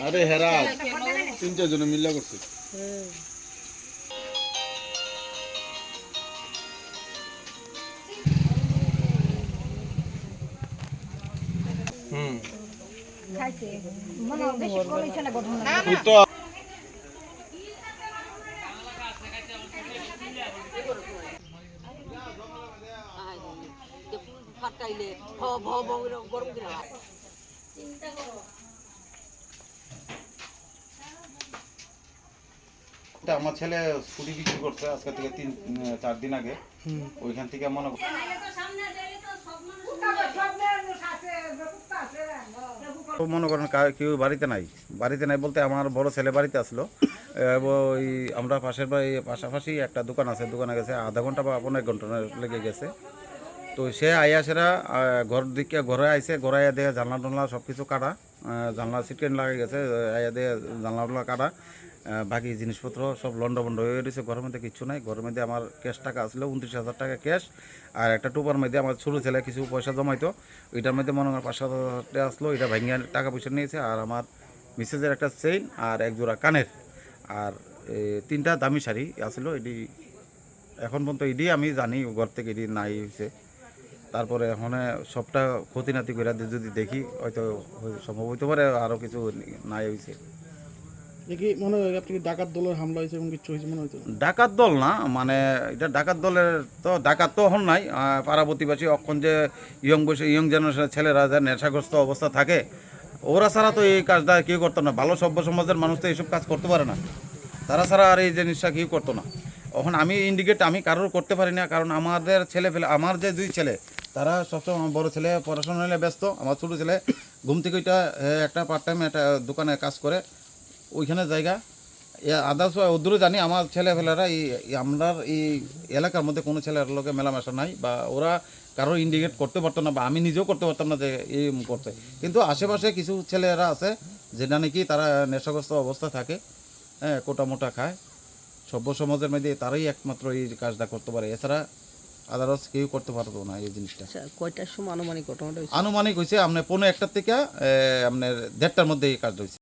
আরে হেরা 3-4 জন মিল্লা করছে। খাইছে মনে বেশি করেছে না ঘটনা তো ফাটাইলে ভ ভ ভ গরম দিলা চিন্তা করো। আমার ছেলে স্কুটি বিক্রি করছে আজকে থেকে 3-4 দিন আগে। ওইখান থেকে মনে মনে করেন কেউ বাড়িতে নাই বলতে আমার বড় ছেলে বাড়িতে আসলো। ওই আমরা পাশাপাশি একটা দোকান আছে, দোকানে গেছে আধা ঘন্টা বা 15 ঘন্টা লেগে গেছে। তো সে আইয়াসেরা ঘরে আইসে, ঘরে আইয়া দিয়ে জানলা টানলা সব কিছু কাটা, জানলা সিটকেন লাগে গেছে, আইয়া দিয়ে জানলা টানলা কাটা, বাকি জিনিসপত্র সব লন্ডভন্ড হয়ে গেছে। ঘরের মধ্যে কিছু নাই। ঘরের মধ্যে আমার ক্যাশ টাকা আসলো 29,000 টাকা ক্যাশ, আর একটা টুপার মধ্যে আমার ছোটো ছেলে কিছু পয়সা জমাইতো, ওইটার মধ্যে মনে হয় 5,000 টাকা আসলো। এটা ভেঙে টাকা পয়সা নিয়েছে। আর আমার মিসেসের একটা চেইন আর এক জোড়া কানের আর 3টা দামি শাড়ি আসলো। এটি এখন পর্যন্ত এটি আমি জানি ঘর থেকে এটি নাই হয়েছে। তারপরে এখন সবটা ক্ষতিনাতি করে যদি দেখি হয়তো সম্ভব হইতে পারে আরও কিছু নাই হয়েছে। দেখি মনে হয় আপনি ডাকাত দলের হামলা হয়েছে এবং কিছু হয়েছে মনে হয়তো। ডাকাত দল না, মানে এটা ডাকাত দলের তো ডাকাত তো হন নাই। পাড়া প্রতিবাসী অক্ষণ যে ইয়ং জেনারেশনের ছেলেরা যা নেশাগ্রস্ত অবস্থা থাকে, ওরা ছাড়া তো এই কাজটা কেউ করতো না। ভালো সভ্য সমাজের মানুষ তো এইসব কাজ করতে পারে না, তারা ছাড়া আর এই জিনিসটা কেউ করতো না। এখন আমি আমি কারোর করতে পারি না, কারণ আমাদের আমার যে 2 ছেলে তারা সবসময়, আমার বড় ছেলে পড়াশোনা নিয়ে ব্যস্ত, আমার ছোটো ছেলে ঘুম থেকে ওইটা একটা পার্ট টাইম একটা দোকানে কাজ করে, ওইখানে জায়গা আদার্স ওদেরও জানি। আমার ছেলেপেলেরা আমরা এই এলাকার মধ্যে কোনো ছেলের লোকে মেলামেশা নাই, বা ওরা কারো ইন্ডিকেট করতে পারতো না, বা আমি নিজেও করতে পারতাম না যে এই করতে। কিন্তু আশেপাশে কিছু ছেলেরা আছে যেটা নাকি তারা নেশাগ্রস্ত অবস্থা থাকে, হ্যাঁ, কোটা মোটা খায়, সভ্য সমাজের মধ্যে তারাই একমাত্র এই কাজটা করতে পারে, এছাড়া আদারস কেউ করতে পারতো না এই জিনিসটা। কয়টার সময় আনুমানিক ঘটনাটা আনুমানিক হয়েছে আপনার 1:45 থেকে আপনার 1:30টার মধ্যে এই কাজটা হয়েছে।